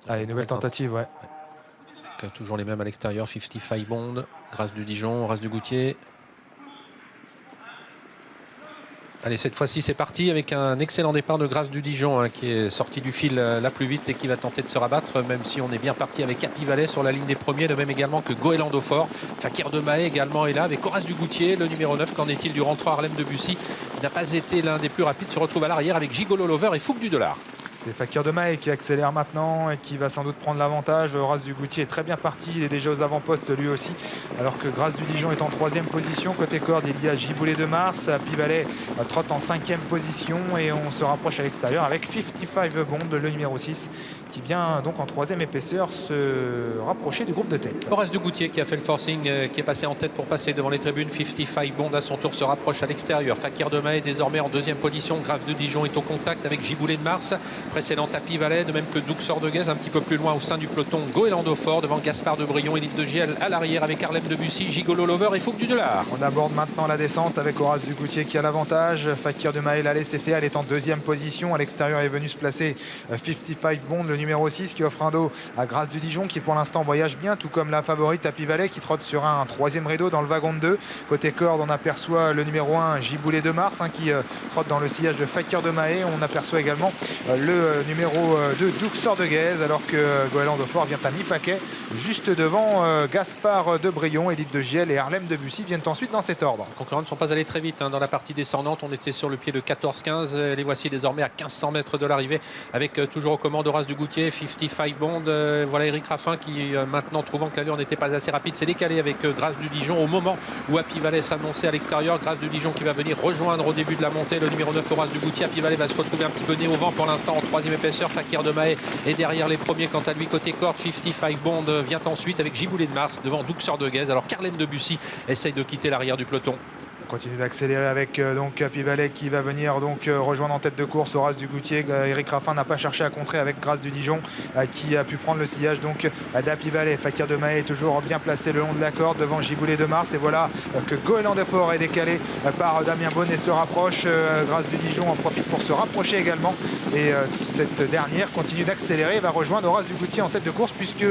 Allez, nouvelle tentative, ouais. Avec toujours les mêmes à l'extérieur, 55 Bond, Grâce du Dijon, Horace du Goutier. Allez, cette fois-ci, c'est parti avec un excellent départ de Grâce du Dijon qui est sorti du fil la plus vite et qui va tenter de se rabattre, même si on est bien parti avec Happy Valley sur la ligne des premiers, de même également que Goéland au fort. Fakir de Mahé également est là avec Horace du Goutier, le numéro 9. Qu'en est-il du rentrant Harlem de Bussy? Il n'a pas été l'un des plus rapides, se retrouve à l'arrière avec Gigolo Lover et Fouque du Dollar. C'est Fakir de Mahé qui accélère maintenant et qui va sans doute prendre l'avantage. Horace du Goutier est très bien parti, il est déjà aux avant-postes lui aussi. Alors que Grâce du Dijon est en 3e position. Côté corde, il y a Giboulet de Mars. Happy Valley trotte en 5e position et on se rapproche à l'extérieur avec 55 Bond, le numéro 6, qui vient donc en 3e épaisseur se rapprocher du groupe de tête. Horace du Goutier qui a fait le forcing, qui est passé en tête pour passer devant les tribunes. 55 Bond à son tour se rapproche à l'extérieur. Fakir de Mahé désormais en 2e position. Grâce de Dijon est au contact avec Giboulet de Mars. Précédent Happy Valley, de même que Duxor de Guez un petit peu plus loin au sein du peloton. Goéland au fort devant Gaspard de Brion, Élite de Giel à l'arrière avec Harlem de Bussy, Gigolo Lover et Fouque du Dollar. On aborde maintenant la descente avec Horace du Goutier qui a l'avantage. Fakir de Mahé l'a laissé faire, elle est en 2e position. À l'extérieur est venu se placer 55 Bond, le numéro 6, qui offre un dos à Grâce du Dijon qui pour l'instant voyage bien, tout comme la favorite Happy Valley qui trotte sur un 3e rideau dans le wagon de 2. Côté corde, on aperçoit le numéro 1 Giboulet de Mars qui trotte dans le sillage de Fakir de Mahé. On aperçoit également le numéro 2 Duxor de Guez, alors que Goéland au fort vient à mi-paquet juste devant Gaspard de Brion, Élite de Giel et Harlem de Bussy viennent ensuite dans cet ordre. Les concurrents ne sont pas allés très vite dans la partie descendante. On était sur le pied de 14-15. Les voici désormais à 1500 mètres de l'arrivée avec toujours aux commandes Horace du Goutier, 55 Bond. Voilà Eric Raffin qui maintenant, trouvant que l'allure n'était pas assez rapide, s'est décalé avec Grâce du Dijon au moment où Happy Valley s'annonçait à l'extérieur. Grâce du Dijon qui va venir rejoindre au début de la montée le numéro 9 Horace du Goutier. Happy Valley va se retrouver un petit peu nez au vent pour l'instant en 3e épaisseur. Fakir de Mahé est derrière les premiers. Quant à lui, côté corde, 55 Bond vient ensuite avec Giboulet de Mars devant Duxor de Guez. Alors qu'Harlem de Bussy essaye de quitter l'arrière du peloton. On continue d'accélérer avec donc Happy Valley qui va venir donc rejoindre en tête de course Horace du Goutier. Eric Raffin n'a pas cherché à contrer avec Grâce du Dijon qui a pu prendre le sillage donc d'Happy Valley. Fakir de Mahé est toujours bien placé le long de la corde devant Giboulet de Mars. Et voilà que Goéland de fort est décalé par Damien Bonnet et se rapproche. Grâce du Dijon en profite pour se rapprocher également. Et cette dernière continue d'accélérer et va rejoindre Horace du Goutier en tête de course puisque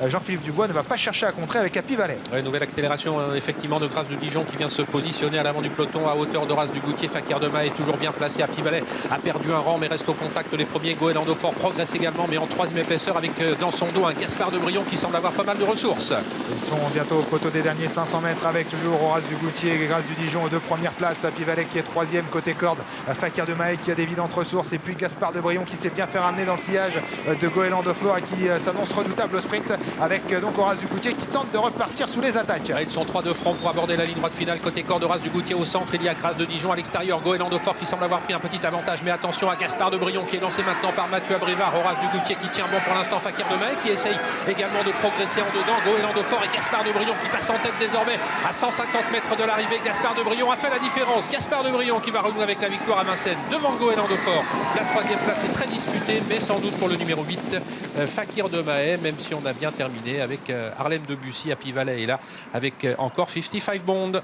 Jean-Philippe Dubois ne va pas chercher à contrer avec Happy Valley. Ouais, nouvelle accélération effectivement de Grâce du Dijon qui vient se positionner à l'avant du peloton à hauteur d'Horace du Goutier. Fakir de Mahé est toujours bien placé. Happy Valley a perdu un rang mais reste au contact. Les premiers Goéland au fort progresse également mais en 3e épaisseur avec dans son dos un Gaspard de Brion qui semble avoir pas mal de ressources. Ils sont bientôt au poteau des derniers 500 mètres avec toujours Horace du Goutier et Grâce du Dijon aux 2 premières places. Happy Valley qui est 3e côté corde. Fakir de Mahé qui a d'évidentes ressources et puis Gaspard de Brion qui s'est bien fait ramener dans le sillage de Goéland au fort et qui s'annonce redoutable au sprint avec donc Horace du Goutier qui tente de repartir sous les attaques. Ils sont 3 de front pour aborder la ligne droite finale. Côté corde, Horace du Goutier au centre. Il y a Grâce de Dijon à l'extérieur. Goéland au fort qui semble avoir pris un petit avantage. Mais attention à Gaspard de Brion qui est lancé maintenant par Mathieu Abrivard. Horace du Goutier qui tient bon pour l'instant. Fakir de Mahé qui essaye également de progresser en dedans. Goéland au fort et Gaspard de Brion qui passe en tête désormais à 150 mètres de l'arrivée. Gaspard de Brion a fait la différence. Gaspard de Brion qui va renouer avec la victoire à Vincennes devant Goéland au fort. La 3e place est très disputée mais sans doute pour le numéro 8 Fakir de Mahé, même si on a bien terminé avec Harlem de Bussy. Happy Valley est là avec encore 55 Bond.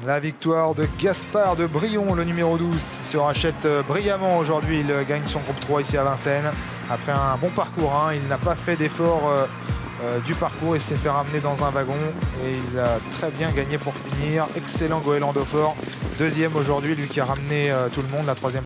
La victoire de Gaspard de Brion, le numéro 12, qui se rachète brillamment aujourd'hui. Il gagne son groupe 3 ici à Vincennes. Après un bon parcours, il n'a pas fait d'effort du parcours. Il s'est fait ramener dans un wagon et il a très bien gagné pour finir. Excellent Goéland au fort. 2e aujourd'hui, lui qui a ramené tout le monde. La 3e